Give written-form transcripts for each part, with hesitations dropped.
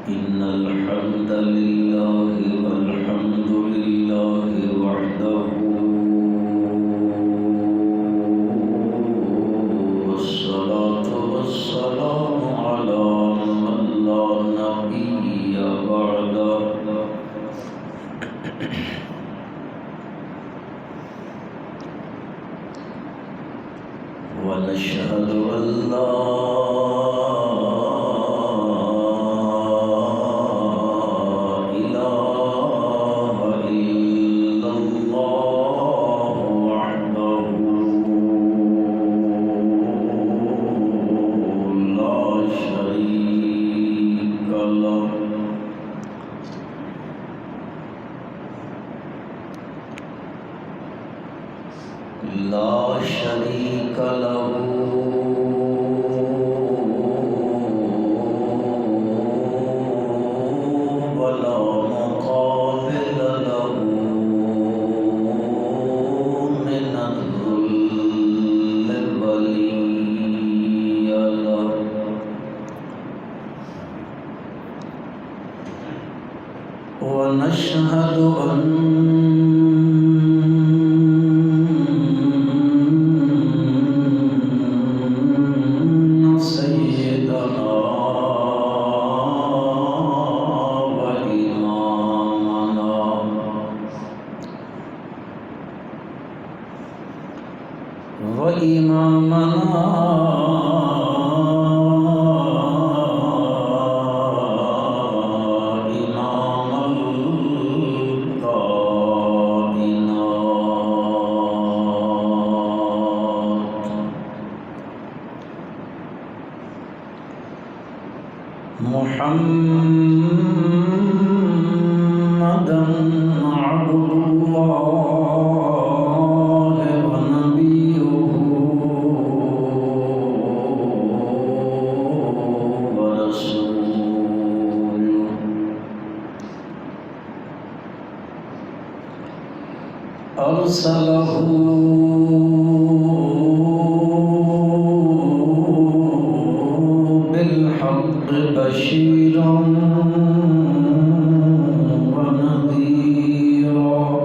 إن الحمد لله والحمد لله وحده والصلاة والسلام على من لا نبي بعده ونشهد أن لا لا شريك له ولا مقابل له من الذل ولي له ونشهد أن وإمامنا إمام الكائنات محمدا عبد الله ونبيه ورسوله أرسله بالحق بشيرا ونذيرا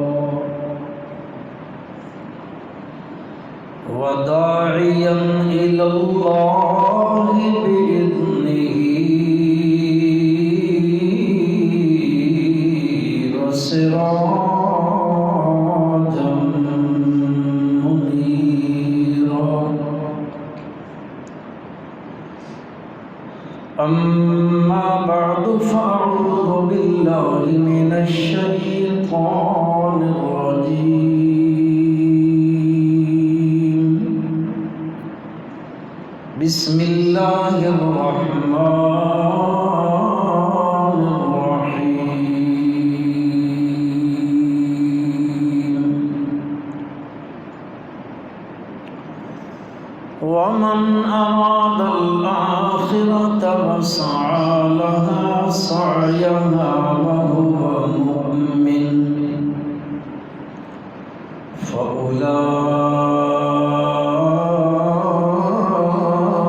وداعيا إلى الله بإذنه وسراجا منيرا أما بعد فأعوذ بالله من الشيطان الرجيم بسم الله الرحمن الرحيم ومن أراد الآخرة وسعى لها سعيها وهو مؤمن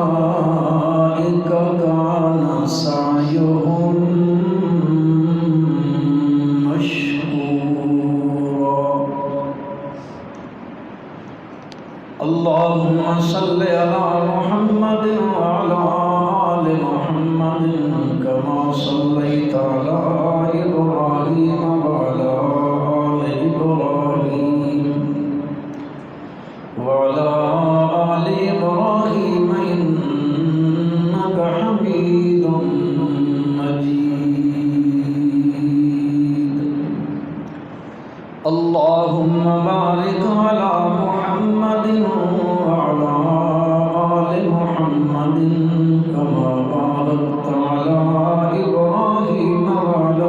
فأولئك كان سعيهم مشكورا اللهم صل على محمد وعلى آل محمد كما صليت على إبراهيم وعلى آل إبراهيم وعلى آل إبراهيم إنك حميد مجيد اللهم بارك على محمد وعلى آل محمد كما باركت على إبراهيم وعلى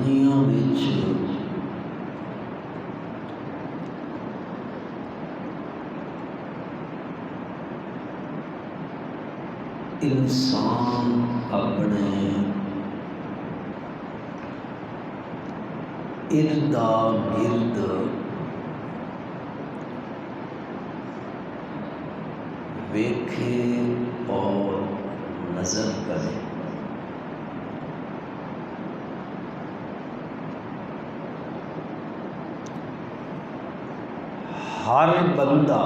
دنیا وچ انسان اپنے اردا گرد ویکھے اور نظر کرے، ہر بندہ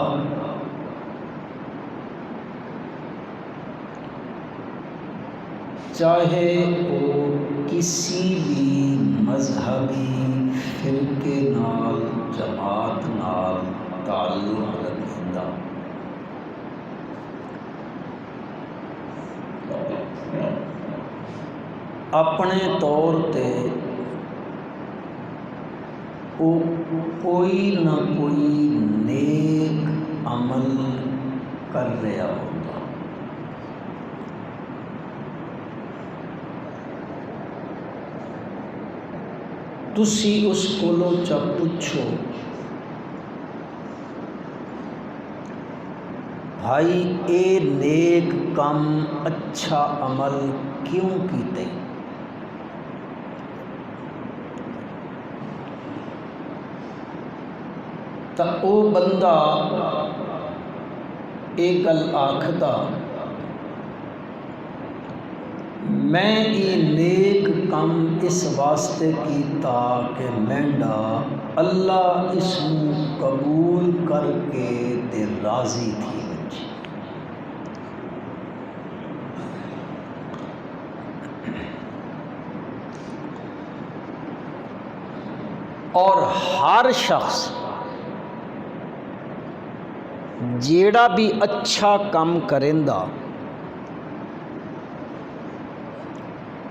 چاہے وہ کسی بھی مذہبی فرقے نال جماعت نال تعلق رکھتا، اپنے طور تے وہ کوئی نہ کوئی نیک عمل کر رہا ہوتا۔ تسی اس کولوں چا پوچھو بھائی اے نیک کم اچھا عمل کیوں کیتے؟ تا او بندہ ایک گل آکھدا میں یہ نیک کم اس واسطے کیتا کہ مینڈا اللہ اس قبول کر کے تے راضی تھی بچی۔ اور ہر شخص جیڑا بھی اچھا کام کریندا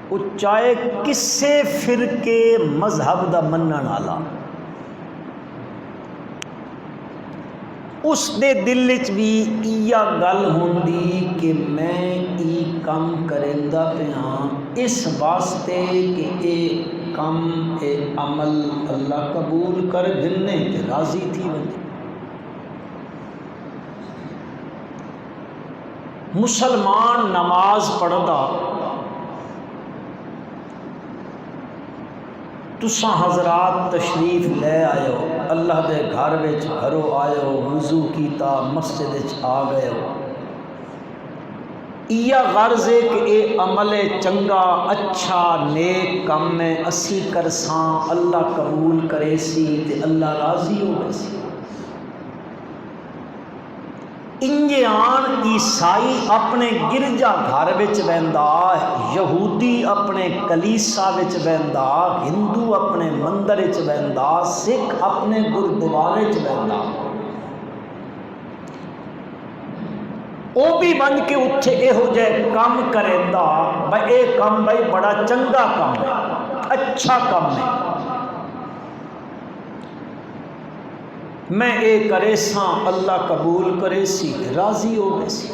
وہ چاہے کسے فرقے مذہب دا منن والا، اس دے دل وچ بھی ایا گل ہوندی کہ میں ای کام کریندا پیاں اس واسطے کہ اے کم اے عمل اللہ قبول کر گھنے تے راضی تھی وجہ۔ مسلمان نماز پڑھدا، تساں حضرات تشریف لے آئے ہو، اللہ دے گھر وچ گھروں آئے ہو، وضو کیتا، مسجد وچ آ گئے ہو، ایا غرض ہے کہ اے عمل چنگا اچھا نیک کم میں اسی کرساں اللہ قبول کرے سی تے اللہ راضی ہو گئے سی۔ انجیان عیسائی اپنے گرجا گھر وچ ویندا، یہودی اپنے کلیسا وچ ویندا، ہندو اپنے مندر وچ ویندا، سکھ اپنے گردوارے وچ ویندا، وہ بھی بن کے اتھے یہو جے کام کریندا بھائی اے کام بھائی بڑا چنگا کام ہے، اچھا کام ہے، میں اے کرے ساں اللہ قبول کرے سی راضی ہو گئے سی۔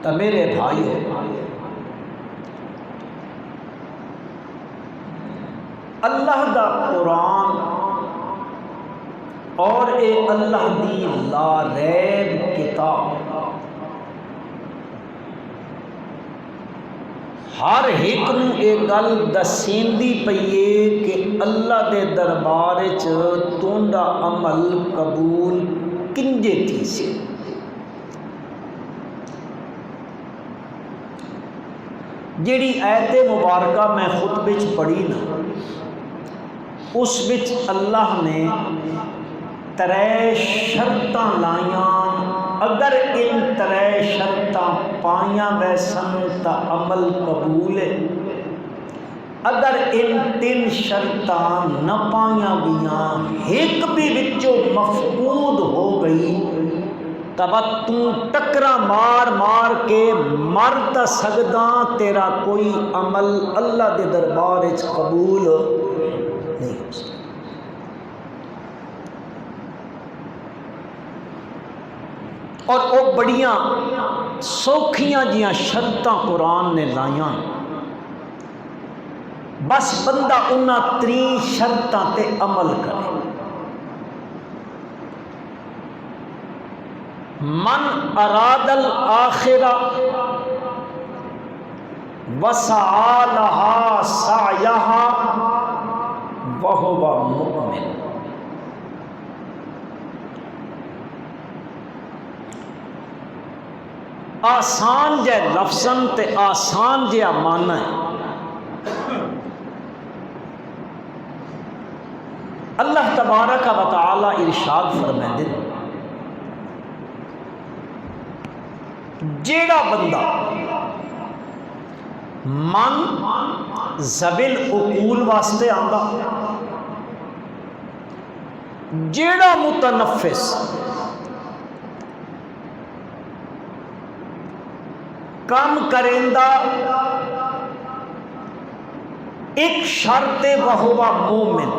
تو میرے بھائیو، اللہ دا قرآن اور اے اللہ دی لا ریب کتاب ہر ایک نوں اے گل دسیندی پئیے کہ اللہ دے دربار وچ توندا عمل قبول کنجے تھی سی۔ جیڑی آیت مبارکہ میں خطبے وچ پڑھی نا، اس وچ اللہ نے 3 شرطاں لائیاں، اگر ان 3 شرطاں پائیاں ویسن تا عمل قبول ہے، اگر ان 3 شرطاں نہ پائیاں گیاں ایک بھی وچوں مفقود ہو گئی تب تو ٹکرا مار مار کے مر تا سکداں، تیرا کوئی عمل اللہ دے دربار وچ قبول نہیں ہو سکتا۔ اور وہ بڑیاں سوکھیاں جیاں شرطاں قرآن نے لائیاں، بس بندہ انہاں ترین شرطاں تے عمل کرے۔ من اراد الآخرہ وسعى لها سعيها وهو مؤمن۔ آسان جے لفظاً تے آسان جے معنی ہے۔ اللہ تبارک و تعالی ارشاد فرمائے دے جیڑا بندہ من زبل عقول واسطے آندا، جیڑا متنفس کام کریندا ایک شرط وہوا مومن،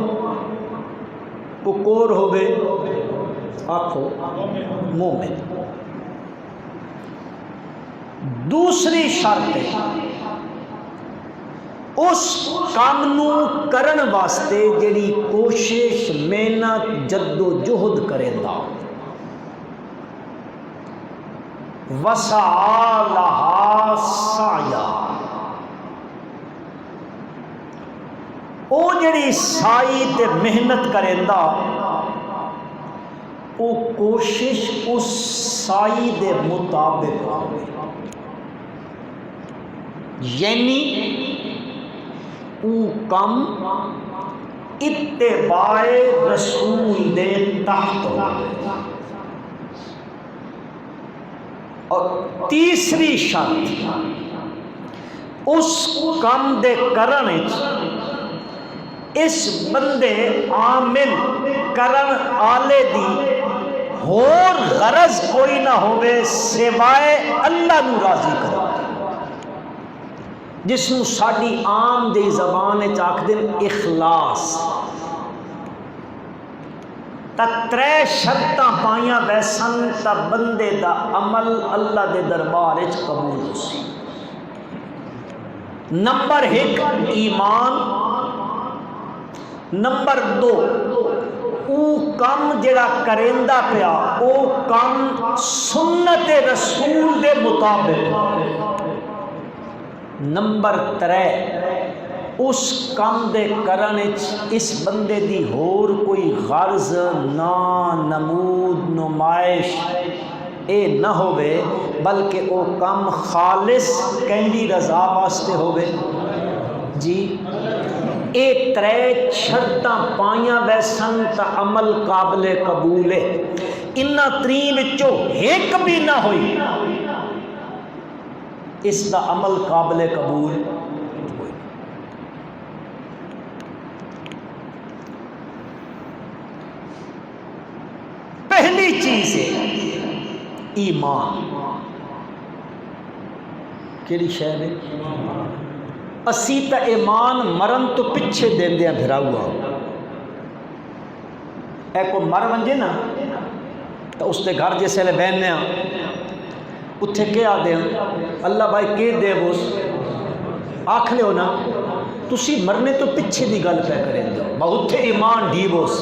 کور ہو گئے آکھو مومن۔ دوسری شرط اس کام نو کرن واسطے جڑی کوشش محنت جد و جہد کرے دا، وسعى لها سعيها، او جڑی سائی تے محنت کریندا او کوشش اس سائی دے مطابق ہوئے، یعنی او کم اتباع رسول دے تحت ہوئے۔ اور تیسری شرط اس کم دے کرن اس بندے عامل کرن آلے دی ہور غرض کوئی نہ ہوئے سوائے اللہ نو راضی کرو، جس نو ساڈی عام دی زبان چاک دن اخلاص۔ تا ترے شرطاں پائیاں ویسن تا بندے دا عمل اللہ دے دربار وچ قبول ہو سی۔ نمبر 1 ایمان، نمبر 2 او کم جڑا کریندا پیا او کم سنت رسول دے مطابق، نمبر 3 اس کم دے کرن اس بندے دی ہور کوئی غرض نہ نمود نمائش اے نہ ہوئے، بلکہ او کم خالص کہندی رضا واسطے ہوئے۔ جی اے 3 شرطاں پائیاں ویسن تا عمل قابل قبول ہے۔ انہاں ترین وچوں ایک بھی نہ ہوئی اس دا عمل قابل قبول ہوئی۔ پہلی چیز ہے ایمان۔ کیڑی شے ہے؟ اسی تا ایمان مرن تو پچھے دیندیاں پھرا ہوا، اے کو مر ونجے نا تو اس دے گھر جیسے لے بہننے اتھے کیا دیں اللہ بھائی کے دے بوس آکھ لے ہو نا تسی مرنے تو پچھے دی گل پہ کریں دو بہت ایمان ڈھی بوس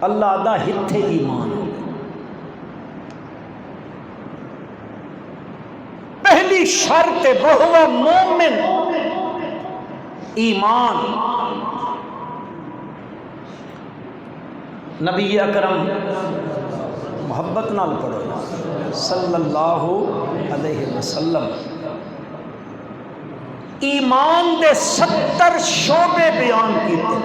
اللہ دا ہتھے ایمان ہو۔ پہلی شرط وہ مومن ایمان۔ نبی اکرم محبت نال پڑھو صلی اللہ علیہ وسلم ایمان دے 70 شعبے بیان کیتے،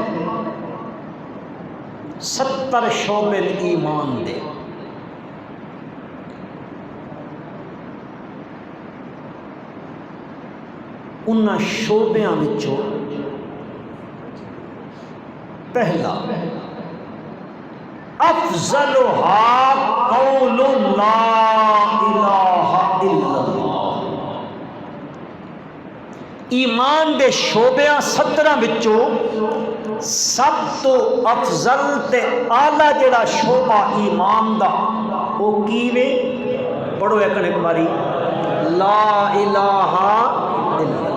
70 شعبے ایمان دے۔ انہاں شعبیاں وچوں پہلا افضلها قول لا الہ الا اللہ۔ ایمان دے شعبیاں 17 وچوں سب تو افضل تے اعلی جڑا شعبہ ایمان دا او کیویں پڑھو ایک باری لا الہ الا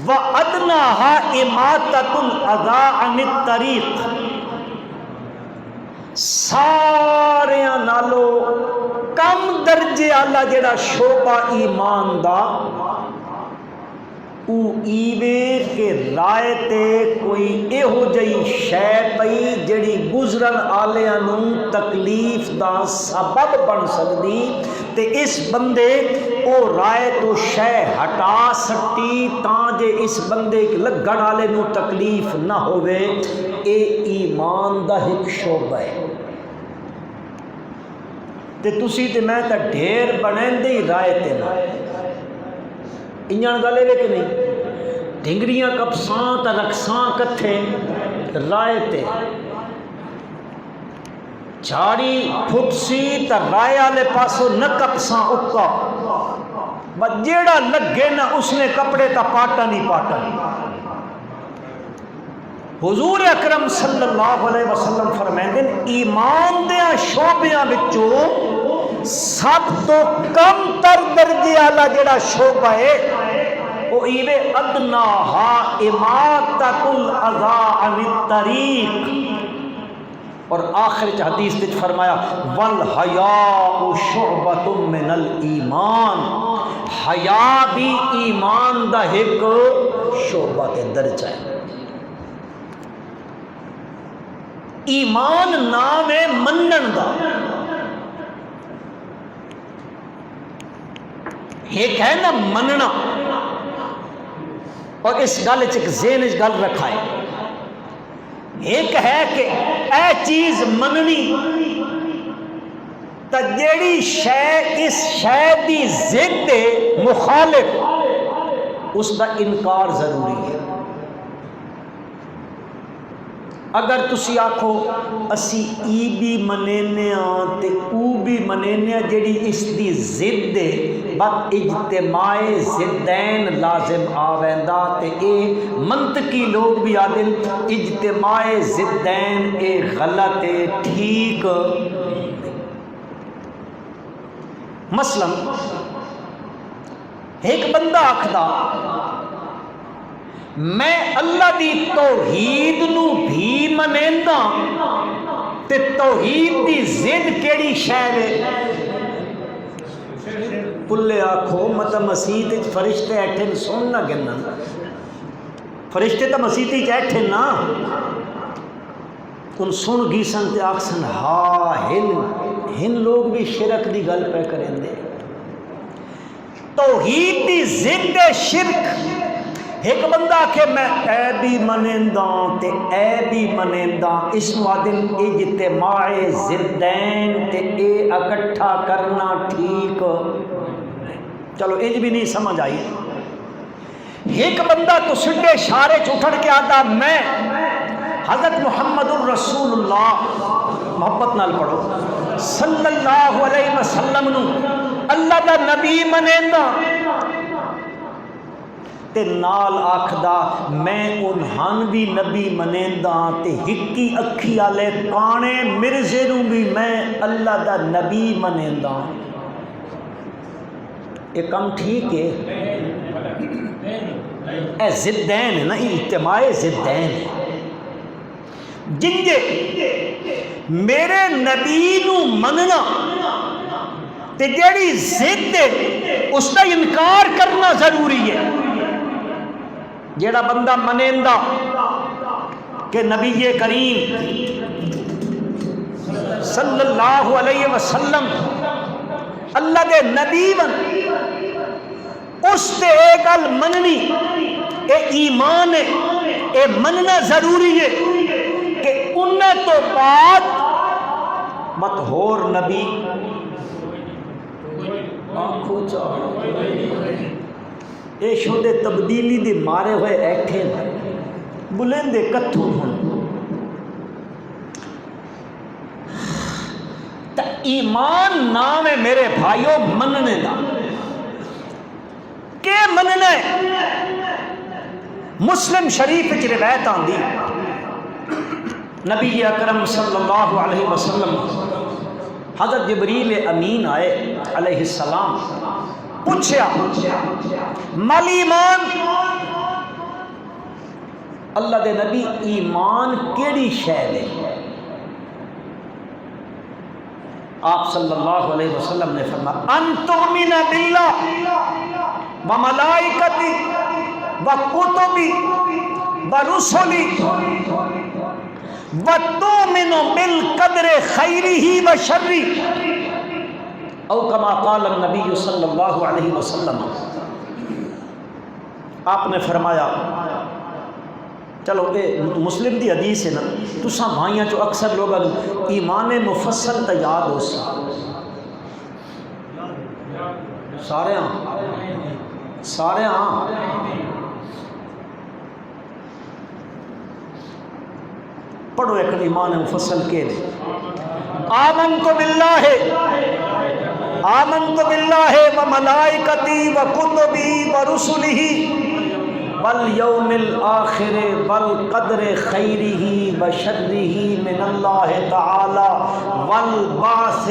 وَأَدْنَاهَا إِمَاتَةُ الْأَذَىٰ عَنِ الطَّرِيقِ، ساریاں نالو کم درجے والا جڑا شعبہ ایمان دا او ایوے کہ رائے تے کوئی ایہو جئی شے پئی جڑی گزرن آلیاں نوں تکلیف دا سبب بن سکدی تے اس بندے او رائے تو شے ہٹا سکتی تاں جے اس بندے لگن آلے نوں تکلیف نہ ہوئے، اے ایمان دا ایک شعبہ ہے۔ تے تسی تے میں تا ڈھیر بنیں دے رائے تے نہ انجان گلے وے کہ نہیں، ڈھنگریاں کپساں تا رکساں کتھے رائے تے، جھاڑی پھٹ سی تا رائے آلے پاسو نہ کپساں اکا، بس جیڑا لگے نہ اس نے کپڑے تا پاٹا نہیں پاٹا نہیں۔ حضور اکرم صلی اللہ علیہ وسلم فرمائیں ایمان دیاں شعبیاں بچوں سب تو کم تر درجے والا جڑا شعبہ ہے وہ ایوے ادناہا اماتۃ الاذی عن الطریق، اور آخر حدیث وچ فرمایا والحیاء شعبۃ من الایمان، حیا بھی ایمان دا ایک شعبہ تے درجہ ہے۔ ایمان نام ہے منن دا، ایک ہے نا مننا، اور اس گل ایک ذہن گل رکھا ہے، ایک ہے کہ اے چیز مننی تا جیڑی شے اس شے دی ضد مخالف اس دا انکار ضروری ہے۔ اگر تسی آکھو اسی ای بھی منینے تے او بھی منینے جڑی اس دی ضد ہے، بس اجتماع ضدین لازم آویندا تے اے منطقی لوگ بھی آدن اجتماع ضدین اے غلط ہے ٹھیک۔ مثلا ایک بندہ آکھدا میں اللہ دی توحید نو بھی منیندا تے توحید دی ضد کیڑی شے ہے؟ پلے آکھو مطلب مسیح تے فرشتے ایٹھے سن نہ گنن، فرشتے تو مسیح تے ایٹھے نا ان سن گی سن تے آکسن ہاں ہن لوگ بھی شرک دی گل پہ کریں دے۔ توحید دی ضد شرک، ایک بندہ کہ میں اے بھی منینداں تے اے بھی منینداں، اس وادن اجتماع ضدین تے اے اکٹھا کرنا ٹھیک، چلو انج بھی نہیں سمجھ آئی۔ ایک بندہ تو سڈے شارے چھٹڑ کے آتا میں حضرت محمد الرسول اللہ محبت نال پڑھو صلی اللہ علیہ وسلم نو اللہ دا نبی منینداں تے نال آکھدا میں انہاں بھی نبی منینداں تے ہکی اکھی والے کانے مرزے نو بھی میں اللہ دا نبی منینداں، یہ کم ٹھیک ہے؟ اے ضدین ہے نا، اجتماع ضدین ہے۔ جن جے میرے نبی نو مننا تے جیڑی ضد ہے اس کا انکار کرنا ضروری ہے۔ جیڑا بندہ منیندا کہ نبی کریم صلی اللہ علیہ وسلم اللہ دے نبی بن، اس تے اے گل مننی اے ایمان ہے، اے مننا ضروری ہے کہ انہیں تو بعد مت ہور نبی آنکھوں چاہ اے شودے تبدیلی دے مارے ہوئے ایٹھے بلندے کتھوں ہوں۔ تا ایمان نام ہے میرے بھائیوں مننے دا، کہ مننا ہے؟ مسلم شریف وچ روایت آندی نبی اکرم صلی اللہ علیہ وسلم حضرت جبریل امین آئے علیہ السلام، پوچھا مل ایمان، اللہ دے نبی ایمان کیڑی شے ہے؟ آپ صلی اللہ علیہ وسلم نے فرمایا ان تؤمن باللہ و ملائکتی و کتبی و رسلی و تؤمن بالقدر خیرہ و شرہ، او کما قال النبی صلی اللہ علیہ وسلم۔ آپ نے فرمایا، چلو اے مسلم دی حدیث ہے نا، تساں بھائیاں جو اکثر لوگ ایمان مفصل تا یاد ہو سی سارے ہاں پڑھو ایک ایمان مفصل کے لئے آمنت باللہ و ملائکتی و کتبی و رسلہ والیوم الآخر والقدر خیرہ و شرہ من اللہ تعالی والبعث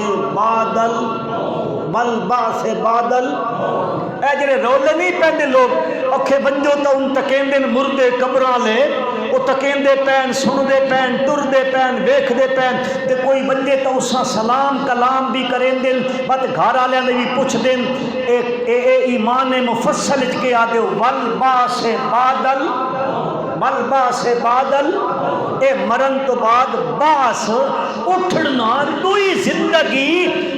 بعد اے جڑے رولے نہیں پہنے لوگ اوکھے بنجو تا ان تکیندے مردے قبراں لے وہ تکیندے پین سندے پین ٹردے پین ویکھدے پین تے کوئی بندے تا اساں سلام کلام بھی کریں دن بات گھر والے نے بھی پوچھ دن اے ایمان مفصل وچ کے آدے والبعث بعد اے مرن تو بعد باس اٹھنا دوئی زندگی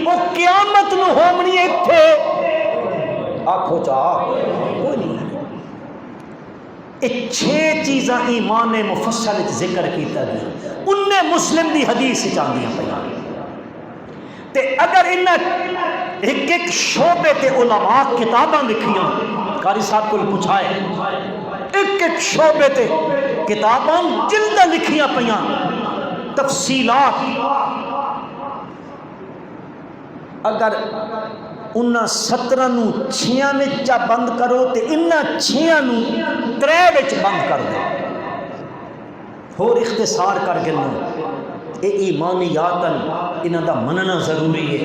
وہ قیامت نو ہومنی ایتھے آنکھو چاہ کوئی نہیں۔ یہ 6 چیزاں ایمان مفصل ذکر کیتا گیا، انہیں مسلم دی حدیث چاندیاں پہیاں تے اگر انہیں ایک شعبے تے علماء کتاباں لکھیاں، قاری صاحب کو پوچھائے ایک شعبے تے کتاباں جلدہ لکھیاں پہیاں تفصیلات، اگر انہاں 17 نو 6 میں چا بند کرو تے انہاں 6 نو 3 وچ بند کر دو، اور اختصار کر گلو اے ایمانیاتن انہاں دا مننا ضروری ہے۔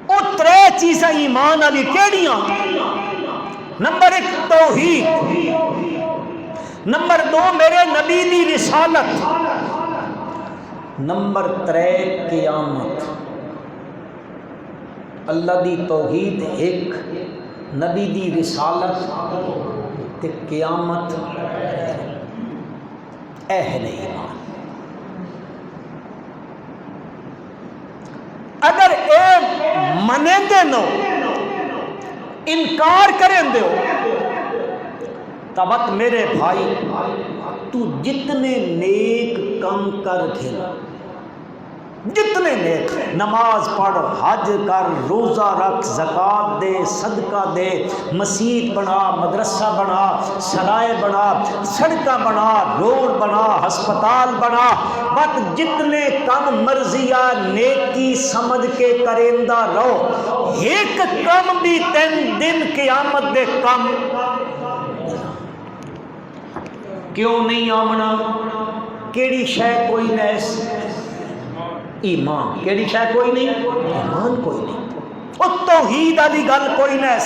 او 3 چیزاں ایمان والی کیڑیاں؟ نمبر 1 توحید، نمبر 2 میرے نبی دی رسالت، نمبر 3 قیامت۔ اللہ دی توحید ایک، نبی دی رسالت تے قیامت، اہل ایمان۔ اگر اے منے دے نو انکار کریں دے ہو تبت میرے بھائی تو جتنے نیک کم کر گھر، جتنے نیک، نماز پڑھ، حج کر، روزہ رکھ، زکوٰۃ دے، صدقہ دے، مسجد بنا، مدرسہ بنا، سرائے بنا، سڑکاں بنا، روڈ بنا، ہسپتال بنا، بس جتنے کم مرضیہ نیکی سمجھ کے کریندہ رہو، ایک کم بھی تین دن قیامت دے کم کیوں نہیں آمنا؟ کیڑی شے کوئی نیس ایمان، کیڑی شے کوئی نہیں، ایمان کوئی نہیں، او توحید والی گل کوئی نیس۔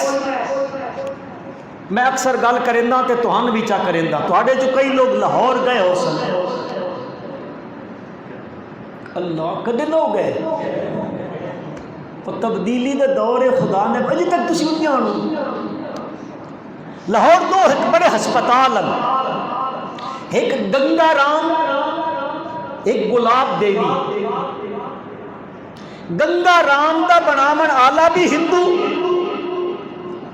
میں اکثر گل کریندا تے تہن بھی چا کریندا، تواڈے جو کئی لوگ لاہور گئے ہو سن، اللہ کدے نو گئے، اور تبدیلی دے دور خدا نے اجے تک تسی نہیں جانو۔ لاہور دو ایک بڑے ہسپتال ہیں، ایک گنگا رام، ایک گلاب دیوی۔ گنگا رام دا بنامن آلہ بھی ہندو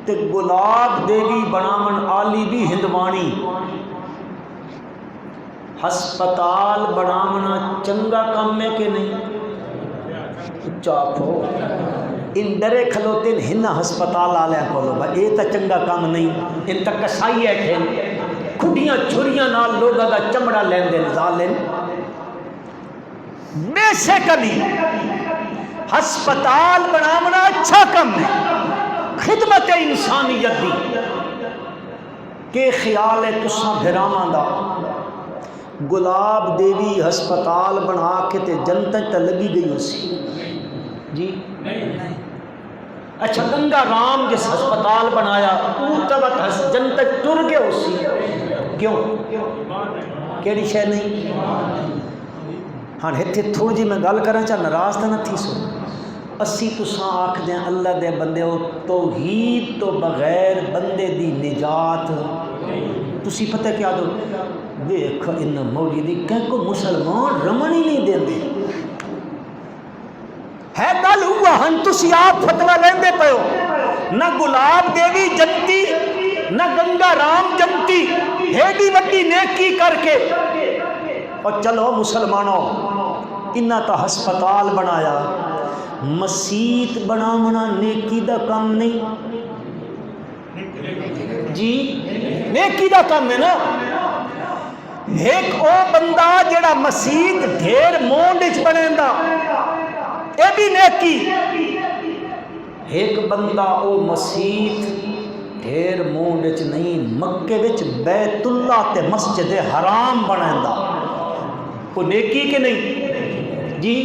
تے گلاب دیوی بنامن آلی بھی ہندوانی۔ ہسپتال بنامنا چنگا کام ہے کہ نہیں؟ چاپو ان ڈرے کھلوتے ہن ہسپتال آلیا کولو بھائی یہ تا چنگا کام نہیں، ان تک کسائی ہے کھڑیاں چھریاں نال لوگا دا چمڑا لین دے ظالم۔ بیسیکلی ہسپتال بنامنا اچھا کم ہے، خدمت انسانیت دی کہ خیال ہے تساں بھراواں دا گلاب دیوی ہسپتال بنا کے تے جنت تے لگی گئی اسی جی اچھا گنگا رام جس ہسپتال بنایا اوتبت جنت ٹر گئے اسی کیوں کیڑی شے نہیں ہاں اتنے تھوڑی جی میں گل کرنا چاہ ناراض تو نہ تھی سو اسی تساں آکھ دیں اللہ دے بندے ہو توحید تو بغیر بندے دی نجات تسی پتہ کیا دو دیکھ ان موجودی کہ کو مسلمان رمن ہی نہیں دیں دے ہے گل ہوا ہن تسی آپ فتوہ لیندے پے ہو نہ گلاب دیوی جنتی نہ گنگا رام جنتی ایڈی وڈی نیکی کر کے اور چلو مسلمانوں انہاں تا ہسپتال بنایا مسیت بناونا نیکی دا کام نہیں جی نیکی دا کام ہے نا ایک او بندہ جڑا مسیت ڈھیر مونڈ اچ بنیندا اے بھی نیکی ایک بندہ او مسیت ڈھیر مونڈ اچ نہیں مکے وچ بیت اللہ تے مسجد حرام بنیندا وہ نیکی کے نہیں جی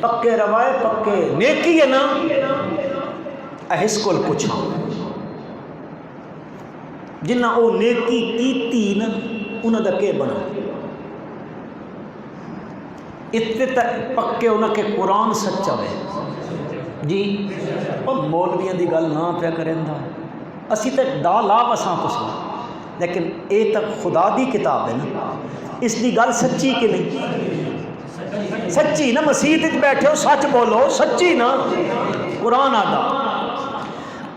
پکے روائے پکے نیکی ہے نا احس کو پوچھا جنہ او نیکی کیتی نا انہوں دا کے بنا اتنے تک پکے انہوں کے قرآن سچا ہے جی اور مولویاں دی گل نہ پیا کریں دا اسی تک دا لا بساں کچھ لیکن اے تک خدا دی کتاب ہے نا اس دی گل سچی کہ نہیں سچی نا مسیح بیٹھے ہو سچ بولو سچی نا قرآن آدھا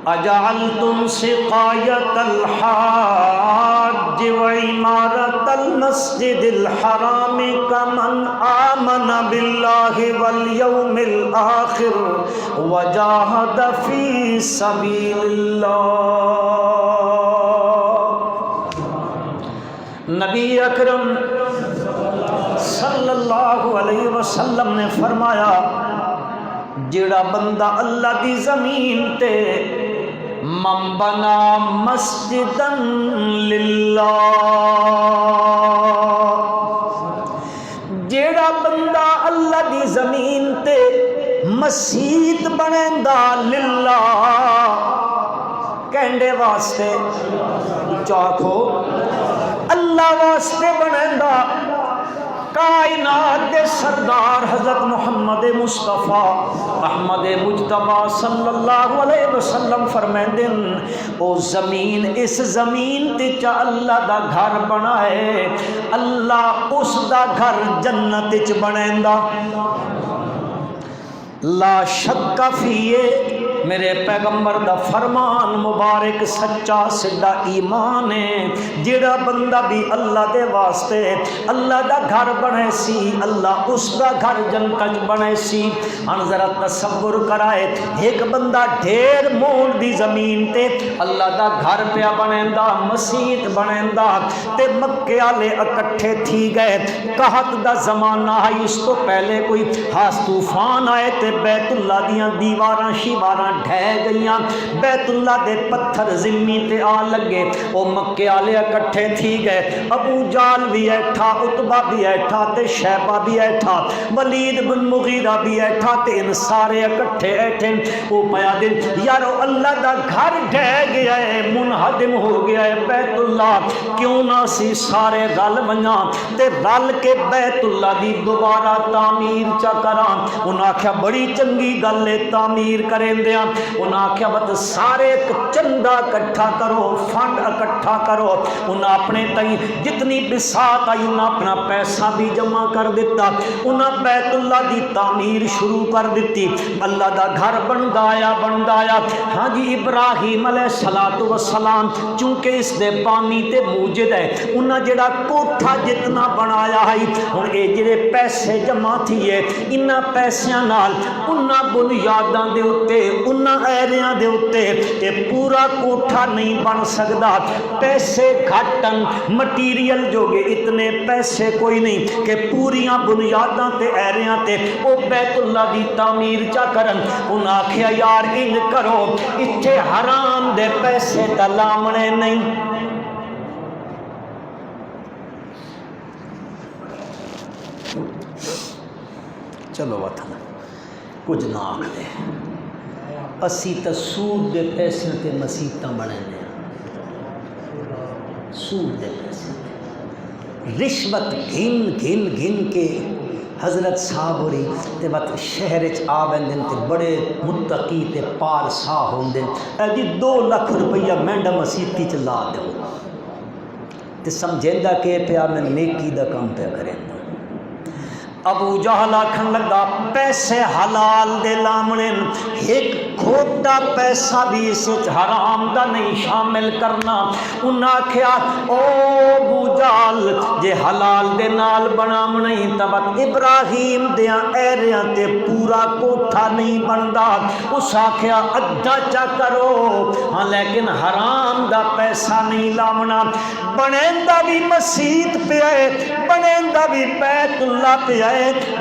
اجعلتم سقایت الحاج وعمارت المسجد الحرام کمن آمن باللہ والیوم الآخر وجاہد فی سبیل اللہ نبی اکرم صلی اللہ علیہ وسلم نے فرمایا جڑا بندہ اللہ دی زمین تے من بنا مسجدا للہ جڑا بندہ اللہ دی زمین تے مسجد بنیندا للہ کہندے واسطے چاکھو اللہ واسطے بنیندا کائنات دے سردار حضرت محمد مصطفیٰ احمد مجتبیٰ صلی اللہ علیہ وسلم فرمائیں او زمین اس زمین تے چا اللہ دا گھر بنائے اللہ اس دا گھر جنت چ بنیندا لا شک فیے میرے پیغمبر دا فرمان مبارک سچا سدھا ایمان ہے جڑا بندہ بھی اللہ دے واسطے اللہ دا گھر بنے سی اللہ اس دا گھر جنت بنے سی ہن ذرا تصور کرائے ایک بندہ ڈھیر مونڈ دی زمین تے اللہ دا گھر پیا بنیندا مسجد بنیندا تے مکے والے اکٹھے تھی گئے قحط دا زمانہ ہے اس تو پہلے کوئی خاص طوفان آئے تے بیت اللہ دیاں دیواراں شیواراں ڈھہ گئیاں بیت اللہ دے پتھر زمین تے آ لگے او مکے والے اکٹھے تھی گئے ابو جال بھی ایٹھا عتبہ بھی ایٹھا تے شیبہ بھی ایٹھا ولید بن مغیرہ بھی ایٹھا تے ان سارے اکٹھے ایٹھے او پیا دن یارو اللہ دا گھر ڈھہ گیا ہے منہدم ہو گیا ہے بیت اللہ کیوں نہ سی سارے رل ونجاں تے رل کے بیت اللہ دی دوبارہ تعمیر چا کراں انہاں آکھیا بڑی چنگی گل ہے تعمیر کریں دیاں انہاں آکھیا بت سارے چندہ اکٹھا کرو فنڈ اکٹھا کرو انہاں اپنے تئی جتنی بساط آئی انہاں اپنا پیسہ بھی جمع کر دیتا انہاں بیت اللہ دی تعمیر شروع کر دیتی اللہ دا گھر بندایا ہاں جی ابراہیم علیہ السلام چونکہ اس دے بانی تے موجد ہے انہاں جڑا کوٹھا جتنا بنایا ہے ہن اے جڑے پیسے جمع تھیے انہاں پیسیاں نال انہاں بنیاداں دے اوتے انہاں ایریاں دے اوتے تے پورا کوٹھا نہیں بن سکدا پیسے گھٹن مٹیریل جو گے اتنے پیسے کوئی نہیں کہ پوریاں بنیاداں تے ایریاں تے او بیت اللہ دی تعمیر چا کرن انہاں آکھیا یار انج کرو اتھے حرام دے پیسے تے لامنے نہیں چلو وطن کچھ نہ آکھ دے اسی تا سود دے پیسے تے مسیتاں بنے نے سود دے پیسے رشوت گھن گھن گھن کے حضرت صاحب ہوری تے بات شہر آ ویندن تے بڑے متقی تے پارسا ہوندن اے جی 2 لاکھ روپیہ مینڈا مسیتی چ لا دو تے سمجھیندا کہ پیا میں نیکی دا کام پیا کریں ابو جہل آکھن لگا پیسے حلال دے لامنے ایک کھوٹا پیسہ بھی اس حرام دا نہیں شامل کرنا انہاں آکھیا او ابو جہل جے حلال دے نال بنام نہیں تبت ابراہیم دیاں ایریاں تے پورا کوٹھا نہیں بندا اس آکھیا ادھا چا کرو ہاں لیکن حرام دا پیسہ نہیں لامنا بنیندا بھی مسجد پہ ہے بنیندا بھی بیت اللہ پہ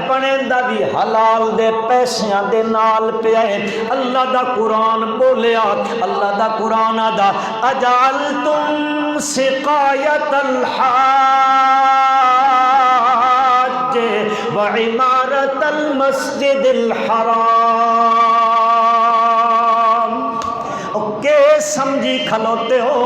بنیندا بھی حلال دے پیسیاں دے نال پیا ہے اللہ دا قرآن بولیا اللہ دا قرآن آدا اجعلتم سقایت الحاج وعمارت المسجد الحرام کہ سمجھی کھلوتے ہو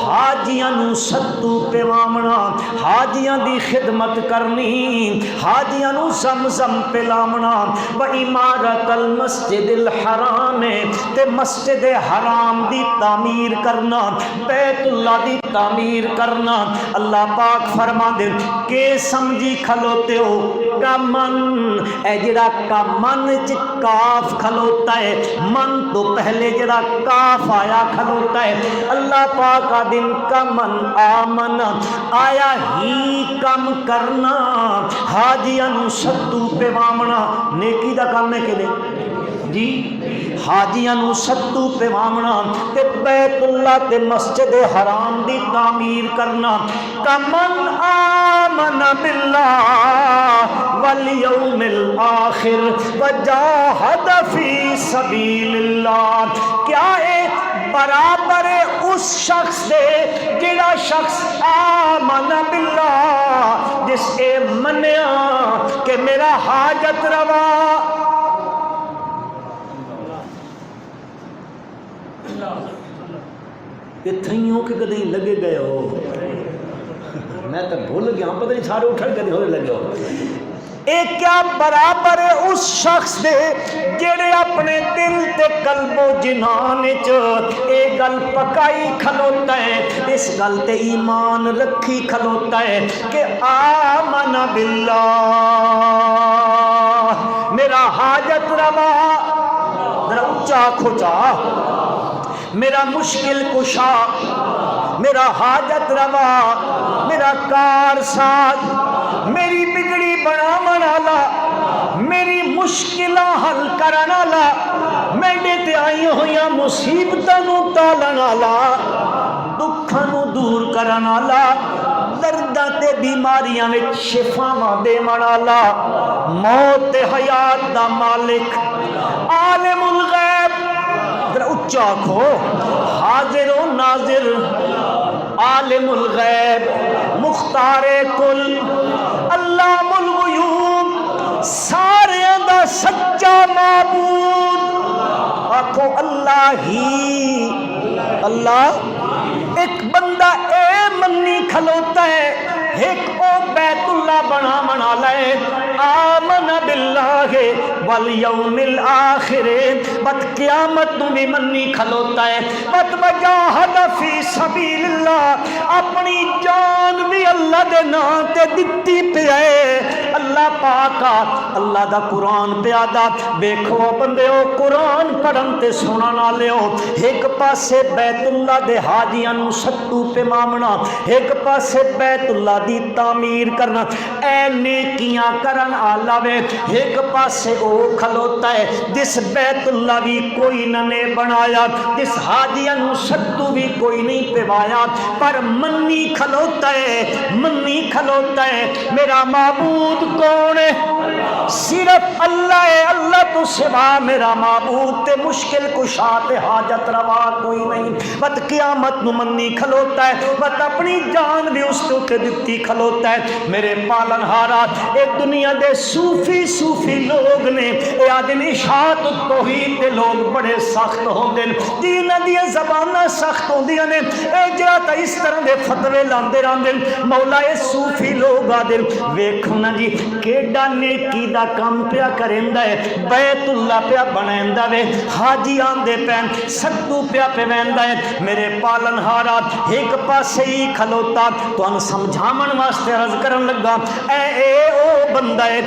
حاجیاں نو ستو پیوامنا حاجیاں دی خدمت کرنی حاجیاں نو زمزم پلامنا و عمارت المسجد الحرام تے مسجد حرام دی تعمیر کرنا بیت اللہ دی تعمیر کرنا اللہ پاک فرما دے کہ سمجھی کھلوتے ہو کا من اے جڑا کا من چ کاف کھلوتا ہے من تو پہلے جڑا کاف آیا کھلوتا ہے اللہ پاک دن کا من آمن آیا ہی کم کرنا حاجیاں نو ستو پہ وامنا نیکی دا کام ہے کہ نہیں جی حاجیاں نو ستو پہ وامنا تے بیت اللہ تے مسجد حرام دی تعمیر کرنا کمن آمن باللہ والیوم الآخر وجاہد فی سبیل اللہ کیا ایک برابر اس شخص دے جڑا شخص آمن باللہ جس اے منیا کہ میرا حاجت روا اتھائیوں کے کدیں لگے گئے ہو میں تو بھول گیا پتہ نہیں سارے اٹھڑ کدیں ہونے لگے ہو ایک کیا برابر ہے اس شخص دے جڑے اپنے دل تے قلب و جنان اے گل پکائی کھلوتا ہے اس گل تے ایمان رکھی کھلوتا ہے کہ آمن باللہ میرا حاجت روا ذرا اونچا کھوچا میرا مشکل کشا میرا حاجت روا میرا کار ساز میری بگڑی بناون والا میری مشکلاں حل کرن والا میرے تے آئی ہویاں مصیبتاں نو ٹالن والا دکھاں نو دور کرن والا درداں تے بیماریاں وچ شفاواں دیون والا موت تے حیات دا مالک عالم الغیب ذرا اونچا کھو حاضر و ناظر عالم الغیب مختار کل علام الغیوب سارے دا سچا معبود آکھو اللہ ہی اللہ ایک بندہ اے منی کھلوتا ہے ایک او بیت اللہ بنا منا لے آمن باللہ والیوم الآخر بد قیامت تو بھی منی کھلوتا ہے بد وجاہد فی سبیل اللہ اپنی جان بھی اللہ دے نام تے دتی پہ ہے اللہ پاکا اللہ دا قرآن پیادا بیکھو بندے ہو قرآن پڑھن تے سنن والے ہو ایک پاسے بیت اللہ دے حاجیاں نو ستو پہ مامنا ایک پاسے بیت اللہ دی تعمیر کرنا اے نیکیاں کرن آلہ وے ایک پاسے او کھلوتا ہے جس بیت اللہ بھی کوئی نہ نے بنایا جس حاجیاں نو ستو بھی کوئی نہیں پوایا پر منی کھلوتا ہے میرا معبود کون ہے صرف اللہ ہے، اللہ تو سوا میرا معبود تے مشکل کشا تے حاجت روا کوئی نہیں۔ بت قیامت نو منی کھلوتا ہے، بت اپنی جان بھی اس تے دتی کھلوتا ہے۔ میرے پالن ہارا اے دنیا دے صوفی لوگ نے، اے آدم اشاعت توحید دے لوگ بڑے سخت ہوندے نے، جنہاں دی زباناں سخت ہوندیاں نے، اے جڑا تا اس طرح دے فتوے لاندے راندے مولا اے صوفی لوگ آدے ویکھو نا جی کیڈا نیکی دا کام پیا کریندا ہے، بیت اللہ پیا بنیندا وے، حاجی آندے پین سدو پیا پیویندا ہے۔ میرے پالن ہارا ایک پاسے ہی کھلوتا تانوں سمجھاون واسطے عرض کرن لگا، اے او بندہ ہے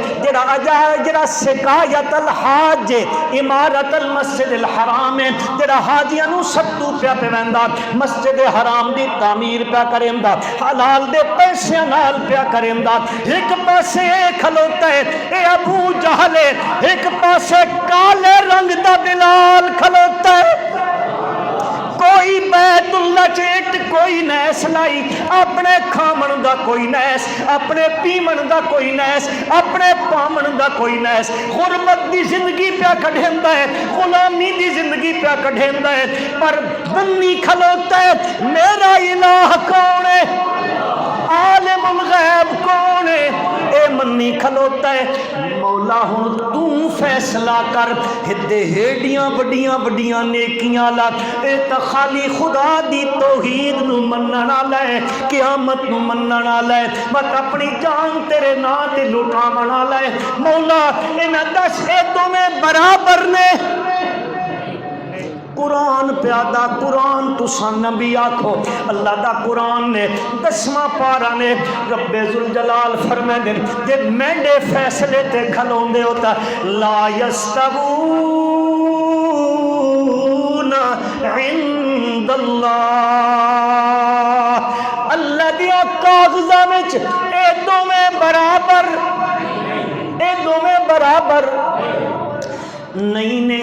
جڑا سقایت الحاج عمارت المسجد الحرام ہے، جڑا حاجیاں نوں سدو پیا پیویندا، مسجد حرام دی تعمیر پیا کریندا، حلال دے پیسے نال پیا کریندا، ایک پاسے کھلوتا ہے اے ابو جہل، ایک پاسے کالے رنگ دا بلال کھلوتا ہے۔ کوئی بیت اللہ چیٹ کوئی نیس لائی، اپنے کھامن دا کوئی نیس، اپنے پیمن دا کوئی نیس، اپنے پامن دا کوئی نیس، غربت دی زندگی پیا کڈھیندا ہے، غلامی دی زندگی پیا کڈھیندا ہے، پر بنی کھلوتا ہے میرا الہ کون ہے، عالم الغیب کون ہے، اے منی کھلوتا ہے مولا ہن تو فیصلہ کر، ہدے ہیڈیاں بڑیاں نیکیاں لا، اے تا خالی خدا دی توحید نو منن والا ہے، قیامت نو منن والا ہے، بس اپنی جان تیرے نا تے لٹاون والا ہے۔ مولا انہاں دس اے دوویں برابر نے، قرآن پیادہ قرآن تساں نبی آکھو، اللہ دا قرآن نے 10واں پارہ نے رب ذوالجلال فرمائے دے جے مینڈے فیصلے تے کھلوندے ہوتا لا یستوون عند اللہ، اللہ دیا کاغذاں وچ اے دوویں برابر نہیں نے،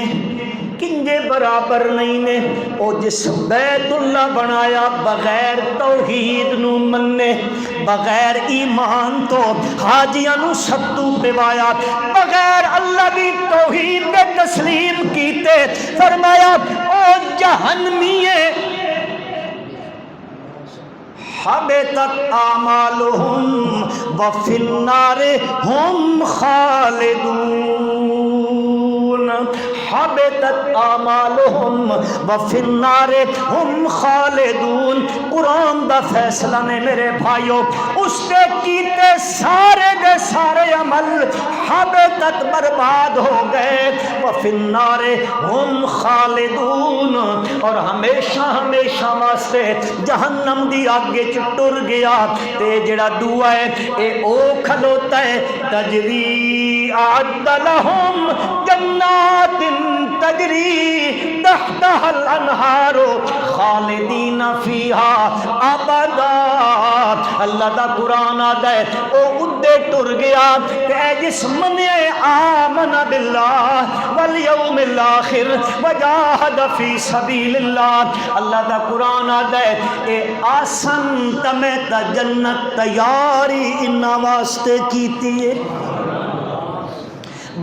کنجے برابر نہیں نے، او جس بیت اللہ بنایا بغیر توحید نو مننے، بغیر ایمان تو حاجیاں نو سدو پیوایا، بغیر اللہ دی توحید دے تسلیم کیتے، فرمایا او جہنمیے حبطت اعمالهم وفی النار هم خالدون، حبطت اعمالهم وفی النار هم خالدون۔ قرآن دا فیصلہ نے میرے بھائیو اس کے کیتے سارے دے سارے عمل حبطت برباد ہو گئے، وفی النار هم خالدون، اور ہمیشہ واسطے جہنم دی آگے ٹر گیا۔ تے جڑا دعا ہے اے او کھلوتا ہے تجری اعد لہم جنات تجری تحتها الانہار خالدین فیہا ابدا۔ اللہ دا قرآن آدھا ہے او ادے ٹر گیا کہ اے جس منع آمن باللہ والیوم الاخر وجاہد فی سبیل اللہ، اللہ دا قرآن آدھا ہے اے آسن تمہیں تا جنت تیاری انہا واسطے کیتی ہے،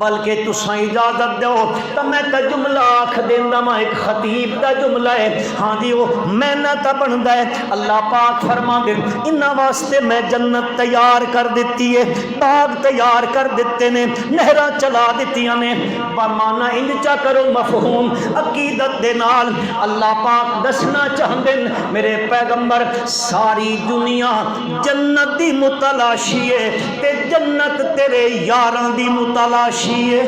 بلکہ تساں اجازت دو تو میں تا جملہ آکھ دیندہ میں ایک خطیب دا جملہ ہے، ہاں جی وہ محنت بندا ہے۔ اللہ پاک فرما دے انہاں واسطے میں جنت تیار کر دیتی ہے، باغ تیار کر دیتے نے، نہراں چلا دیتیاں نے، مانا انجا کرو مفہوم عقیدت دے نال اللہ پاک دسنا چاہندے میرے پیغمبر ساری دنیا جنت دی متلاشی ہے تے جنت تیرے یاراں دی متلاشی ہے۔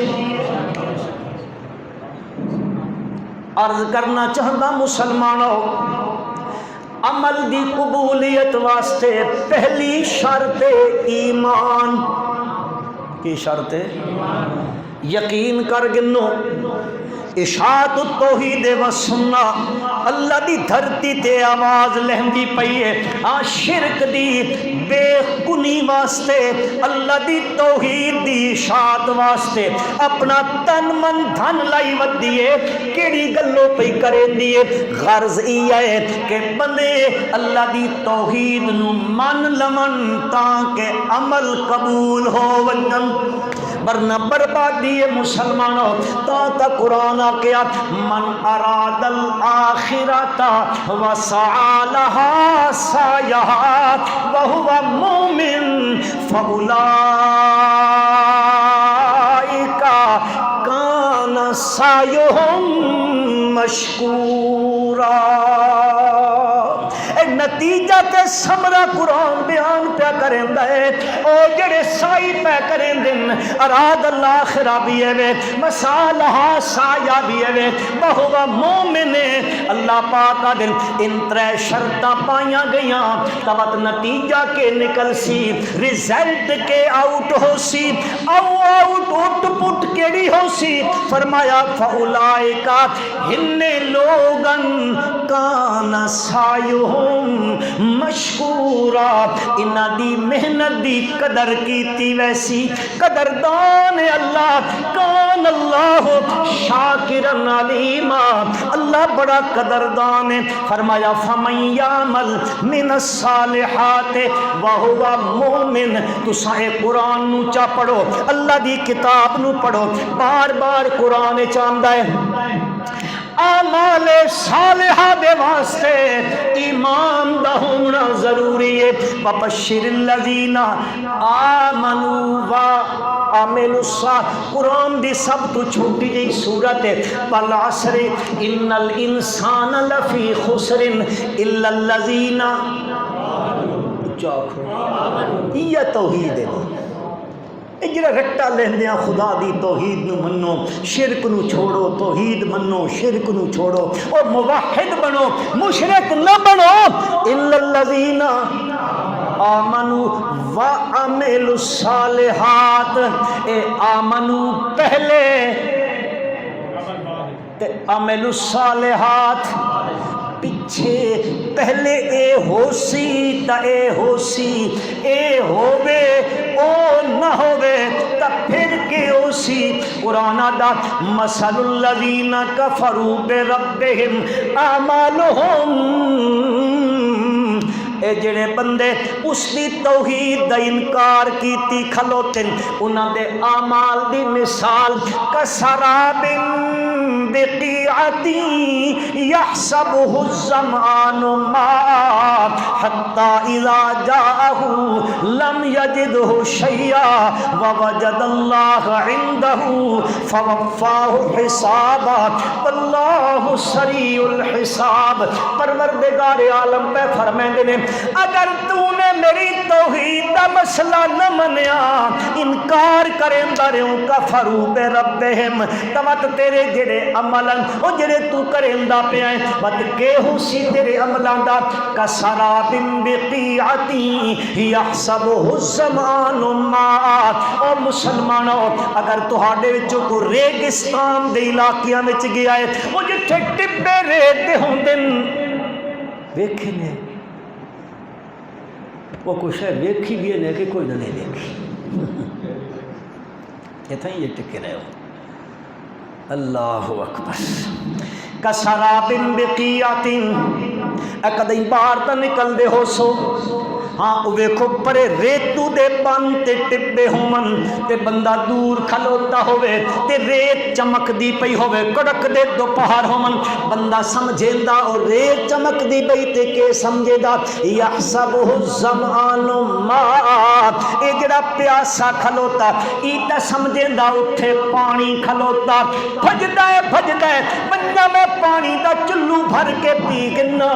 عرض کرنا چاہتا مسلمانوں، عمل دی قبولیت واسطے پہلی شرط ایمان، کی شرط؟ یقین کر گنو اشاعت التوحید و سنہ اللہ دی دھرتی تے آواز لہندی پئی ہے شرک دی بے کنی واسطے اللہ دی توحید دی اشاعت واسطے اپنا تن من دھن لائی ودی ہے کیڑی گلوں پئی کریں دیے غرض یہ ہے کہ بندے اللہ دی توحید نو من لمن تاکہ عمل قبول ہو ونن ورنہ بربادی مسلمانوں تا قرآن کیا من اراد الاخرۃ وسعى لها سعيها وهو مؤمن فاولئک کان سعیهم مشکورا۔ نتیجہ تے ثمرہ قرآن بیان پہ کریندا ہے او جڑے سائی پہ کرین دن اراد الاخرہ بھی ہے مسالہ سایہ بھی ہے بہوا مومن اللہ پاک کا دل ان ترے شرطاں پائیاں گئیاں تبت نتیجہ کے نکل سی رزلٹ کے آؤٹ ہو سی آؤٹ اٹھ پٹ کیڑی ہو سی فرمایا فاولائکا ہن لوگن کان سایہم مشکورا انہاں دی محنت دی قدر کیتی ویسی قدردان اللہ کان اللہ شاکرن علیما اللہ بڑا قدردان ہے فرمایا فمن یعمل من الصالحات وہو مومن تساں اے قرآن نو چا پڑھو اللہ دی کتاب نو پڑھو بار بار قرآن چاہندا ہے اعمال صالحہ دے واسطے ایمان دا ہونا ضروری ہے وبشر الذین آمنوا وعملوا الصالحات قرآن دی سب تو چھوٹی جی سورت ہے والعصر ان الانسان لفی خسر الا الذین یہ توحید ہے جڑا رٹا لیندیاں خدا دی توحید نو منو شرک نو چھوڑو توحید منو شرک نو چھوڑو اور موحد بنو مشرک نہ بنو الا الذین آمنوا وعملوا الصالحات اے آمنوا پہلے تے عملوا الصالحات پیچھے پہلے اے ہو سی تا اے ہو سی اے ہووے او نہ ہووے تا پھر کے ہو سی قرآن دا مثل الذین کفروا بربہم اعمالہم اے جڑے بندے اس دی توحید دا انکار کیتی کھلوتن انہاں دے اعمال دی مثال کسراب بقیعۃ یحسبہ الظمآن ماء حتی اذا جاءہ لم یجدہ شیئا ووجد اللہ عندہ فوفاہ حسابا واللہ سریع الحساب۔ پروردگار عالم پہ فرمائیں نے اگر تو نے میری توحید دا مسئلہ نہ منیا انکار کریں داریوں کفروا بربہم تمت تیرے جڑے عملن او جڑے تو کریں دا پہ آئیں بات کے ہو سی تیرے عملان دا کسراب بقیعۃ یحسبہ الظمآن ماء۔ او مسلمانوں اگر تہاڈے وچوں کو ریگستان دے علاقیاں وچ گیا ہے او جتھے ٹبے ریت دے ہوندن ویکھے نے وہ کچھ ہے ویکھی بھی ہے کہ کوئی نہ نہیں دیکھی اتنا ہی یہ ٹکے رہے ہو اللہ اکبر کسراب بقیعۃ اکدیں باہر تا نکل دے ہو سو ہاں ویکھو پرے ریتو دے بن تے ٹبے ہومن تے بندہ دور کھلوتا ہوئے تے ریت چمک دی پئی ہوئے کڑک دے دوپہر ہومن بندہ سمجھیندا اور ریت چمک دی پئی تے کہ سمجھے دا یحسبہ الظمآن ماء اے جڑا پیاسا کھلوتا ایتا سمجھیندا اٹھے پانی کھلوتا بھجدا ہے بندہ میں پانی دا چلو بھر کے پی گنا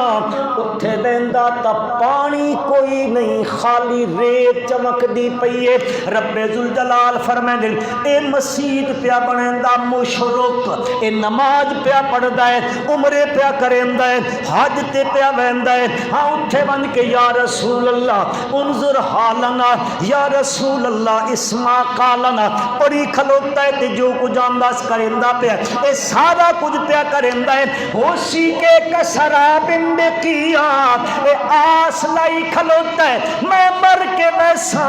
اٹھے بیندا تا پانی کوئی نہیں، خالی ریت چمک دی پئی ہے۔ رب ذوالجلال فرمائے اے مسجد پیا بنیندا مشرک، اے نماز پیا پڑھدا ہے، عمرے پیا کریندا ہے، حج تے پیا ویندا ہے، ہاں اٹھے بن کے یا رسول اللہ انظر حالنا، یا رسول اللہ اسما قالنا، پڑھی کھلوتا ہے تے جو کچھ انداز کریندا پیا، اے سارا کچھ پیا کریندا ہے، ہوشی کے کسرا بندقیات، اے آس لائی کھلوتا ہے میں مر کے ویسا،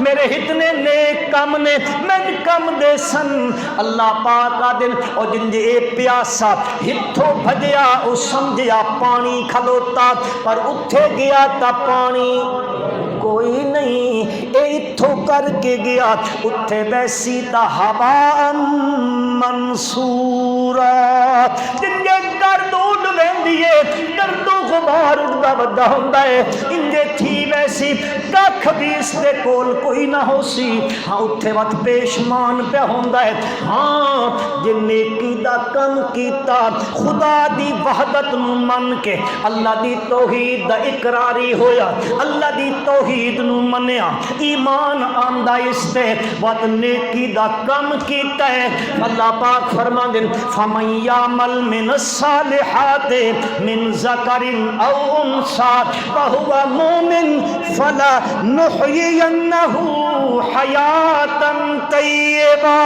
میرے اتنے نیک کم نے من کم دے سن۔ اللہ پاک کا دل او جن جے اے پیاسا ہتھوں بھجیا او سمجھیا پانی کھلوتا، پر اٹھے گیا تا پانی کوئی نہیں، اے اتھوں کر کے گیا اٹھے بیسی تا ہوا منصورا، جن جے گرد اڑ ویندیے گرد و غبار اڑدا ودا ہوندا ہے، انجے تھی ویسی ککھ بھی اس دے کول کوئی نہ ہو سی، ہاں اتھے وقت پیشمان پہ ہوندا ہے، ہاں جن نیکی دا کم کیتا خدا دی وحدت نو من کے اللہ دی توحید دا اقراری ہویا، اللہ دی توحید نو منیا، ایمان آندا اس تے وقت نیکی دا کم کیتا ہے، اللہ پاک فرما دن فَمَن يَعْمَلْ مِنَ الصَّالِحَاتِ مِن ذَكَرٍ أَوْ أُنثَىٰ وَهُوَ مُؤْمِنٌ فَلَنُحْيِيَنَّهُ حَيَاةً طَيِّبَةً۔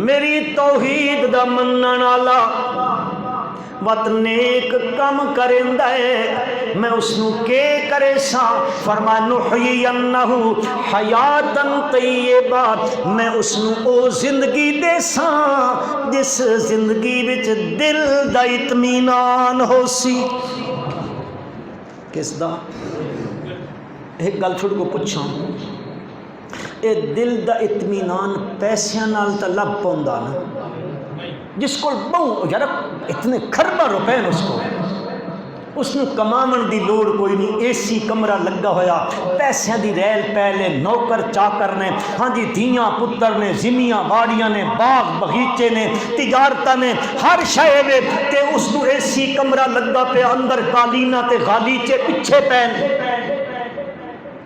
میری توحید دا منن والا وت نیک کم کریندا ہے، میں اس نو کے کرے سا، فرمایا نحیینہ حیاتاً طیبہ، میں اس نو او زندگی دے سا جس زندگی وچ دل دا اطمینان ہو سی۔ کس دا؟ ایک گل چھوڑ کو پوچھاں، اے دل دا اطمینان پیسیاں نال تا لب پوندا نا، جس کو بہو یار اتنے کھربا روپے ہیں اس نے کمامن دی لوڑ کوئی نہیں، اے سی کمرہ لگا ہویا، پیسے دی ریل پہلے نوکر چاکر نے، ہاں جی دھیاں پتر نے، زمیاں باڑیاں نے، باغ بغیچے نے، تجارتہ نے، ہر شے نے، تے اس نو اے سی کمرہ لگا پہ اندر قالینہ تے غالیچے پچھے پین،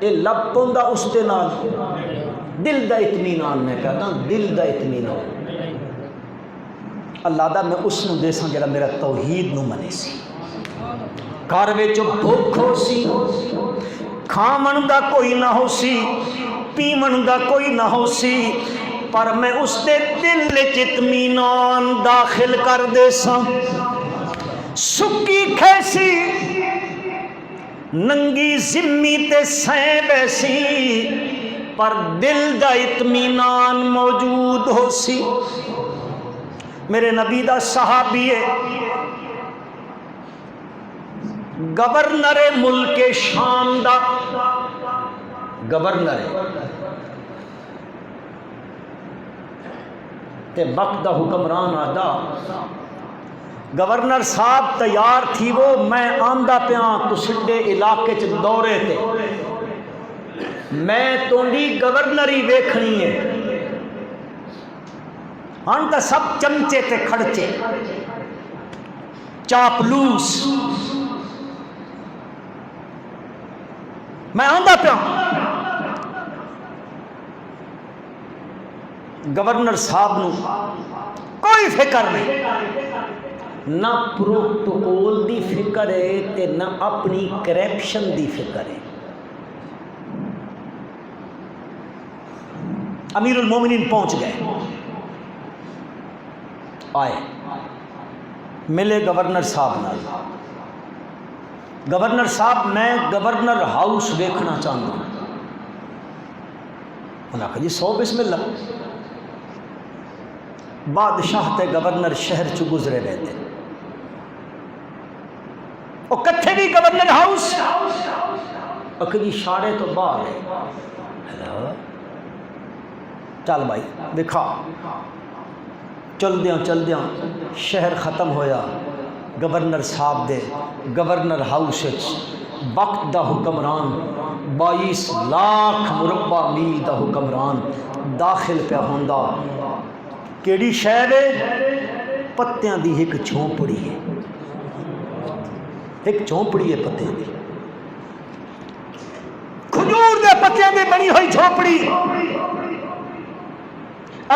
اے لب پوندا اس تے نال دل دا اطمینان، میں کہتا ہوں دل دا اطمینان، اللہ دا میں اس نو دے ساں جڑا میرا توحید نو منے سی، گھر وچ بھوک ہو سی، کھاون دا کوئی نہ ہو سی، پیون دا کوئی نہ ہو سی، پر میں اس دے دل وچ اطمینان داخل کر دے ساں، سکی کھیسی ننگی زمی تے سیں بیسی، پر دل دا اطمینان موجود ہو سی۔ میرے نبی دا صحابی ہے، گورنر ملک شام دا گورنر تے وقت دا حکمران آدھا، گورنر صاحب تیار تھی وہ، میں آندہ پیاں تو سڈے علاقے چ دورے تے، میں تونڈی گورنری ویکھنی ہے، ہاں تا سب چمچے تے کھڑچے چاپلوس، میں آندہ پہ گورنر صاحب نو کوئی فکر نہیں، نہ پروٹوکول دی فکر ہے تے نہ اپنی کرپشن دی فکر ہے۔ امیر المومنین پہنچ گئے، آئے ملے گورنر صاحب نال، گورنر صاحب میں گورنر ہاؤس دیکھنا چاہتا ہوں، انہوں نے کہا جی 100 بسم اللہ۔ بادشاہ تے گورنر شہر چ گزرے رہتے، وہ کٹھے بھی گورنر ہاؤس، اکھلی شاڑے تو باہر ہے، چل بھائی دکھا، چل دیاں شہر ختم ہویا، گورنر صاحب دے گورنر ہاؤس وقت دا حکمران 22 لاکھ مربع میل دا حکمران داخل پہ ہوندا، کیڑی شہر ہے؟ پتیاں دی ایک جھونپڑی ہے، ایک جھونپڑی ہے پتے دی، کھجور دے پتیاں دی بنی ہوئی جھونپڑی.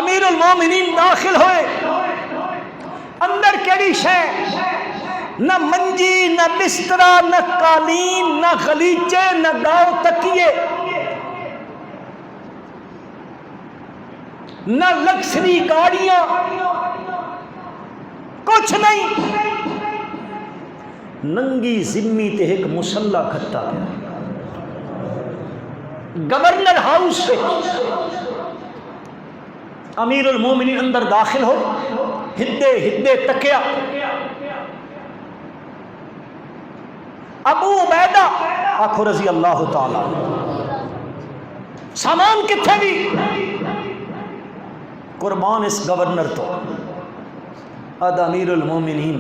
امیر المومنین داخل ہوئے، اندر کیڑی شے؟ نہ منجی، نہ بسترا، نہ قالین، نہ غلیچے، نہ گاؤ تکیے، نہ لکسری گاڑیاں، کچھ نہیں. ننگی زمی تے ایک مسلح کھٹا پیا. گورنر ہاؤس سے امیر المومنین اندر داخل ہو، ہدے ہدے تکیا. ابو عبیدہ آخو رضی اللہ تعالی، سامان کتنے بھی قربان اس گورنر تو. اد امیر المومنین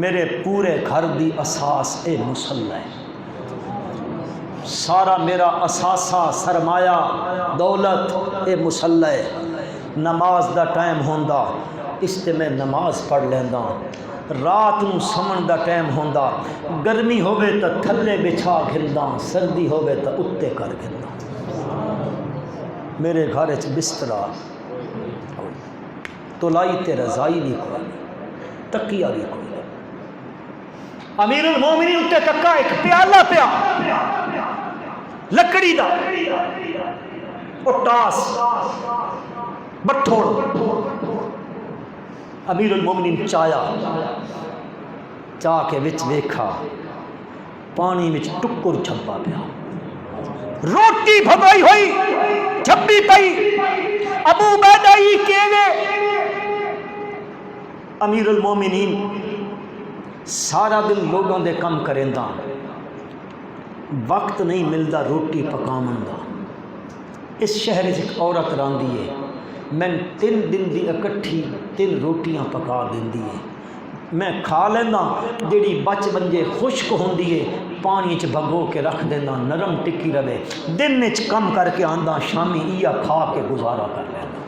میرے پورے گھر دی اساس اے مسلح ہے، سارا میرا اثاثہ سرمایہ دولت اے مسلح ہے. نماز دا ٹائم ہوندا اس تے میں نماز پڑھ لینا، رات نو سمن دا ٹائم ہوندا گرمی ہوے تا تھلے بچھا گھندا، سردی ہوے تا اتے کر گھندا. میرے گھر وچ بسترا تولائی تے رضائی نہیں کوئی، تکیہ بھی کوئی. امیر المومنین اتے تکا ایک پیالہ پیا لکڑی دا، اٹاس بٹھوڑ. امیر المومنین چایا، چاہ کے وچ ویکھا پانی وچ ٹکر چھپا پیا، روٹی بھگائی ہوئی چھپی پئی. ابو عبیدہ ہی کیوے؟ امیر المومنین سارا دن لوگوں دے کم کریندا، وقت نہیں ملتا روٹی پکاون دا. اس شہر ایک عورت راندی ہے، میں 3 دن دی اکٹھی 3 روٹیاں پکا دیندی ہے. میں کھا لینا، جیڑی بچ بنجے خشک ہوندی ہے پانی چ بھگو کے رکھ دینا، نرم ٹکی رہے. دن وچ کم کر کے آندا، شامی ایا کھا کے گزارا کر لینا.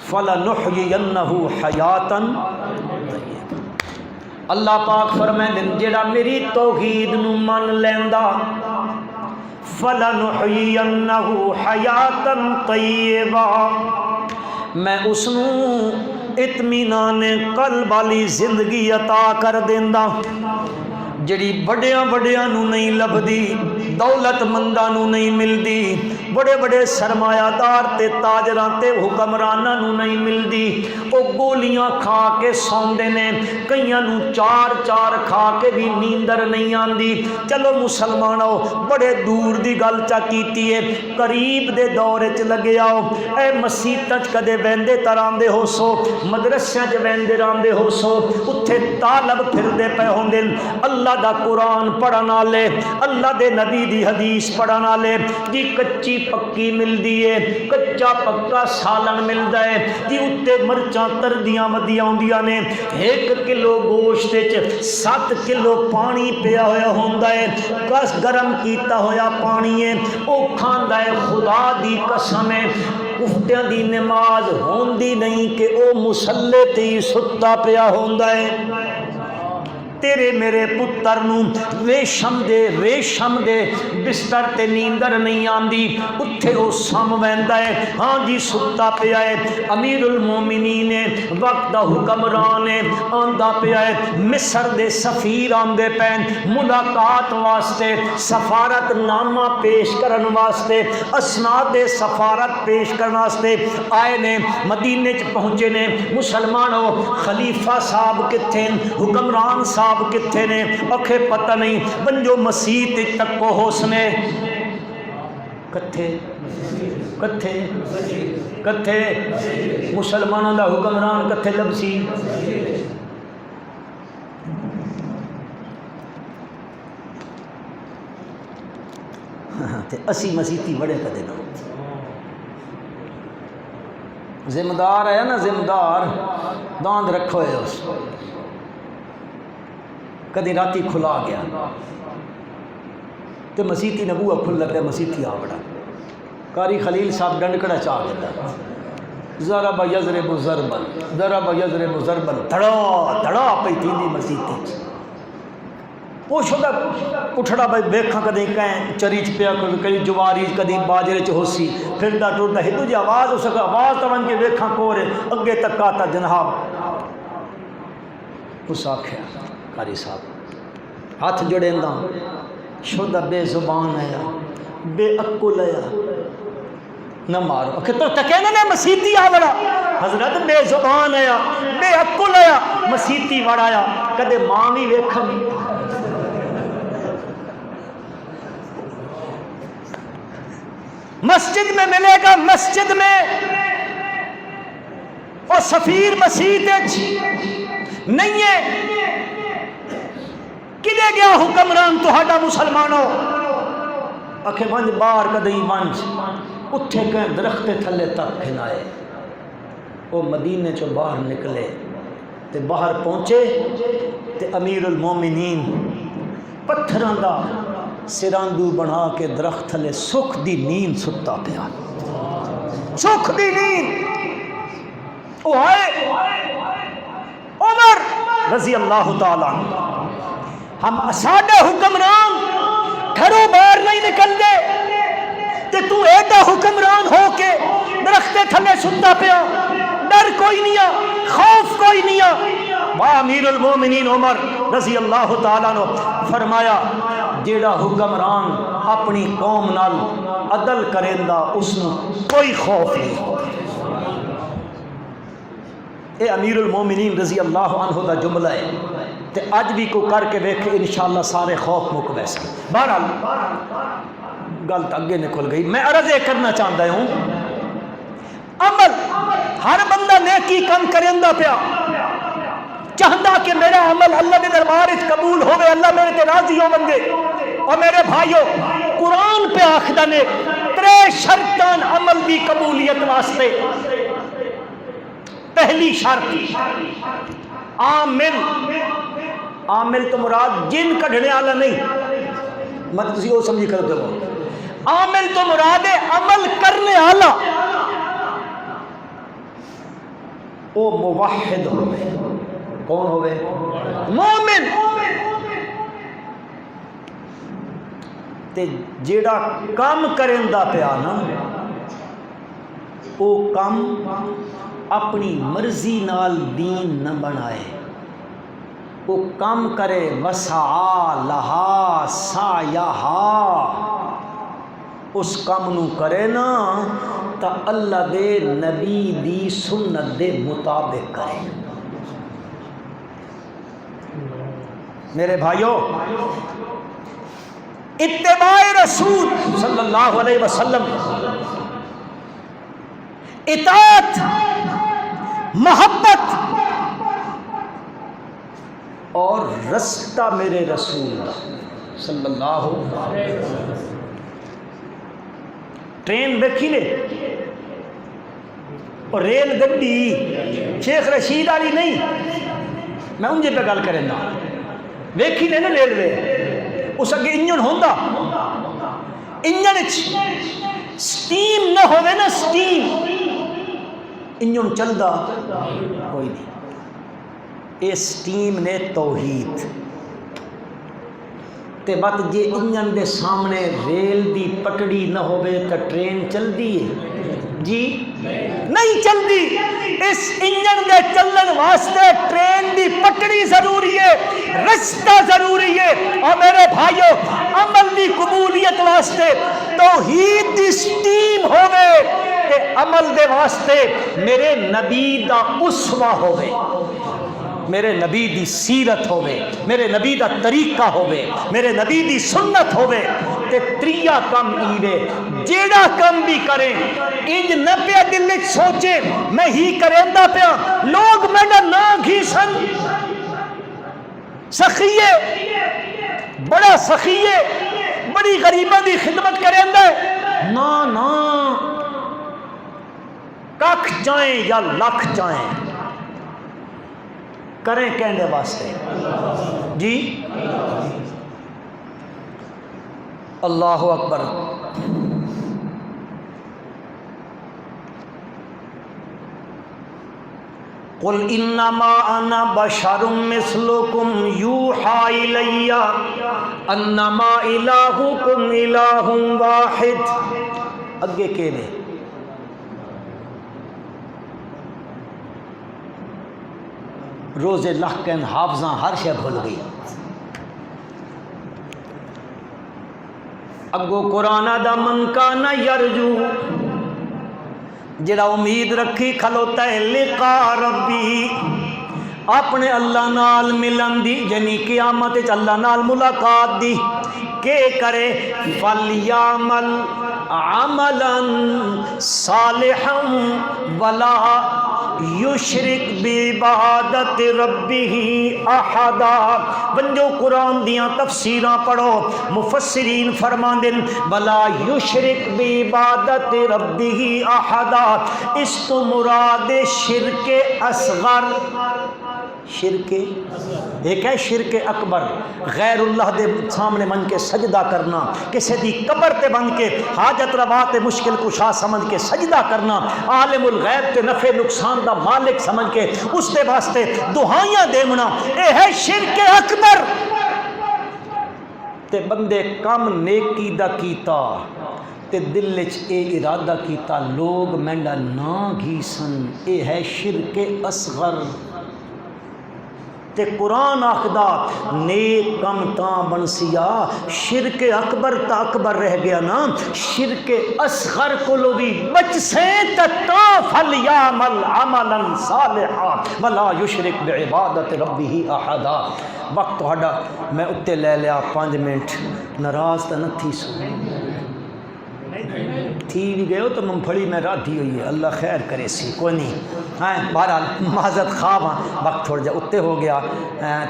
فَلَنُحْيِيَنَّهُ حَيَاتًا. اللہ پاک فرمائیں جیڑا میری توحید نو من لیندا، فَلَنُحْيِيَنَّهُ حَيَاتًا طَيِّبًا، میں اس نو اطمینان قلب والی زندگی عطا کر دیندا، جڑی بڑیاں بڑیاں نو نہیں لبدی، دولت منداں نو نہیں ملدی، بڑے بڑے سرمایہ دار تے تاجراں تے حکمراناں نو نہیں ملدی. او گولیاں کھا کے سوندے نے، کئیاں نو 4 کھا کے بھی نیندر نہیں آندی. چلو مسلمانو بڑے دور دی گل چا کیتی ہے، قریب دے دور وچ لگے آؤ. اے مسیتاں چ کدے ویندے تراندے ہو سو، مدرسیاں چ ویندے راندے ہو سو، اتھے طالب پھردے پے ہوندے، اللہ دا قرآن پڑھن والے، اللہ دے نبی دی حدیث پڑھن والے. جی کچی پکی ملدی ہے، کچا پکا سالن ملدا ہے جی، اتے مرچاں تردیاں ودیاں ہوندیاں نے. 1 کلو گوشت وچ 7 کلو پانی پیا ہویا ہوندا ہے، کس گرم کیتا ہویا پانی ہے. او کھاندا ہے، خدا دی قسم ہے کفتیاں دی نماز ہوندی نہیں کہ او مصلے تے ہی ستا پیا ہوندا ہے. تیرے میرے پتر نو ریشم دے بستر تے نیندر نہیں آندی، اتھے او سم ویندا ہے، ہاں جی ستا پیا ہے. امیر المومنین وقت دا حکمران ہے، آندا پیا ہے. مصر دے سفیر آندے پین ملاقات واسطے، سفارت نامہ پیش کرن واسطے، اسناد سفارت پیش کرن واسطے آئے نے. مدینے چ پہنچے نے. مسلمانوں خلیفہ صاحب کتھے، حکمران صاحب کتھے نے؟ اکھے پتہ نہیں. بنجو مسیت تک کو حسنے کتھے کتھے کتھے مسلمانوں دا حکمران کتھے لبسی؟ تے اسی مسیتی بڑے کدے نہ. ذمہ دار ہے نا، ذمہ دار داند رکھو ہے اس کدی راتی کھلا گیا تو مسیتی نبوہ کھل لگتا ہے، مسیتی آ بڑا. قاری خلیل صاحب ڈنڈکڑا چاہ دیتا، ضرب یضرب ضربن ضرب یضرب ضربن دھڑا دھڑا پئی تھیندی مسیت پوچھو دا اٹھڑا بھائی ویکھاں کدی کہیں چری چ پیا کدی جواری کدی باجرے چ ہوسی پھردا ٹردا ہدو جی آواز اس آواز تون کے ویکھاں کورے اگے تکا تا جناب اس آکھیا قاری صاحب ہاتھ جڑیندا شدہ بے زبان آیا بے عقل آیا نہ مارو کہ تو کہنا نے مسیتی آ بڑا حضرت بے زبان آیا بے عقل آیا مسیتی وڑا آیا کدے ماں بھی ویکھن مسجد میں ملے گا مسجد میں اور سفیر مسیت نہیں ہے کدے گیا حکمران تہاڈا مسلمانوں اکھے ونج باہر کدی ونج اٹھے کہیں درخت تھلے تک کھنائے وہ مدینے چو باہر نکلے تے باہر پہنچے تے امیر المومنین پتھراں دا سراندو بنا کے درخت تھلے سکھ دی نیند ستا پیا سکھ دی نیند او آئے عمر رضی اللہ تعالیٰ ہم ساڈے حکمران گھروں باہر نہیں نکل دے تے تو ایڈا حکمران ہو کے درخت تھلے ستا پیا ڈر کوئی نہیں آ خوف کوئی نہیں آ واہ امیر المومنین عمر رضی اللہ تعالیٰ نے فرمایا جیڑا حکمران اپنی قوم نال عدل کریندا اس نو کوئی خوف نہیں اے امیر المومنین رضی اللہ عنہ دا جملہ ہے تے اج بھی کو کر کے ویکھے انشاءاللہ سارے خوف مک ویسے بہرحال گل تو اگے نکل گئی میں عرض یہ کرنا چاہتا ہوں عمل ہر بندہ نیکی کم کریندا پیا چاہتا کہ میرا عمل اللہ کے دربار وچ قبول ہوئے اللہ میرے تے راضی ہو بندے اور میرے بھائیو قرآن پہ آخدا نے 3 شرطان عمل دی قبولیت واسطے پہلی شرط عامل تو مراد جن کڈھنے والا نہیں مت تسی وہ سمجھی کر دو عامل تو مراد ہے عمل کرنے والا او موحد ہوئے کون ہوئے مومن تے جیڑا کام کریندا پیا نا او کام اپنی مرضی نال دین نہ بنائے وہ کام کرے وسعا لہا سعیہا اس کام نو کرے نا تا اللہ دے نبی دی سنت دے مطابق کرے میرے بھائیو اتباع رسول صلی اللہ علیہ وسلم اطاعت محبت اور رستہ میرے رسول صلی اللہ علیہ وسلم ٹرین دیکھی لے اور ریل گڈی شیخ رشید علی نہیں میں انجے پہ گل کریں نا ویکھی لے نا ریلوے اس اگے انجن ہوندا انجن سٹیم نہ ہوئے نا سٹیم انجن چلدا کوئی نہیں اے سٹیم نے توحید تے بات جے انجن دے سامنے ریل دی پٹڑی نہ ہوئے تو ٹرین چل دی ہے جی نہیں چل دی اس انجن دے چلن واسطے ٹرین دی پٹڑی ضروری ہے رستہ ضروری ہے اور میرے بھائیو عمل دی قبولیت واسطے توحید دی سٹیم ہوئے کہ عمل دے واسطے میرے نبی دا اسوہ ہوئے میرے نبی دی سیرت ہوئے میرے نبی دا طریقہ ہوئے میرے نبی دی سنت ہوئے تے تریا کم ایوے جیڑا کم بھی کریں انج نہ پیا دل وچ سوچے میں ہی کریندا پیا لوگ میرا نا گھیسن سخیے بڑا سخیے بڑی غریباں دی خدمت کریندا ہے نا ککھ چاہیں یا لکھ چاہیں کریں کہنے واسطے جی اللہ اکبر قل انما انا بشر مثلکم یوحی الی انما الہکم الہ واحد. اگے کہ نے روز لحقن حافظاں ہر شے بھول گئی. اگو قرآن دا من کان یرجو جڑا امید رکھی کھلوتا ہے لقاء ربی اپنے اللہ نال ملن دی یعنی قیامت وچ اللہ نال ملاقات دی کہ کرے فلیعمل عملا صالحا ولا یشرک بعبادت ربہ احدا. بنجو قرآن دیاں تفسیراں پڑھو مفسرین فرماندے بلا یشرک بعبادت ربہ احدا. اس تو مراد شرک اصغر، شرک ایک ہے شرک اکبر غیر اللہ دے سامنے بن کے سجدہ کرنا، کسی دی قبر تے بن کے حاجت روا تے مشکل کشا سمجھ کے سجدہ کرنا، عالم الغیب تے نفع نقصان دا مالک سمجھ کے اس دے واسطے دعائیاں دیونا، اے ہے شرک اکبر. تے بندے کم نیکی دا کیتا تے دل وچ اے ارادہ کیتا لوگ مینڈا نہ گھیسن، اے ہے شرک اصغر. تے قرآن آخدا نیک کم تاں بنسیا، شرک اکبر تا اکبر رہ گیا نا، شرک اصغر کولو بھی بچ سے تا فلیعمل عملا صالحا ولا یشرک بعبادت ربہ احدا. وقت تہاڈا میں اتے لے لیا 5 منٹ، ناراض تا نہ تھی سو تھی بھی گئے ہو تو ممپھڑی میں رادھی ہوئی ہے، اللہ خیر کرے سی کوئی نہیں. بہرحال معذرت خواہ ہاں وقت تھوڑا جا اتے ہو گیا،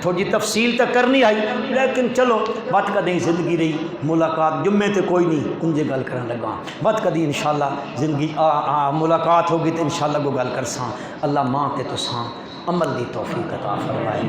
تھوڑی تفصیل تک کرنی آئی لیکن چلو بات کدیں زندگی رہی ملاقات جمعے تے کوئی نہیں کنجے گل کرن لگا، بات کدیں انشاءاللہ زندگی ملاقات ہوگی تو انشاءاللہ کو گل کر ساں. اللہ ماں تے تو ساں عمل دی توفیق عطا فرمائے.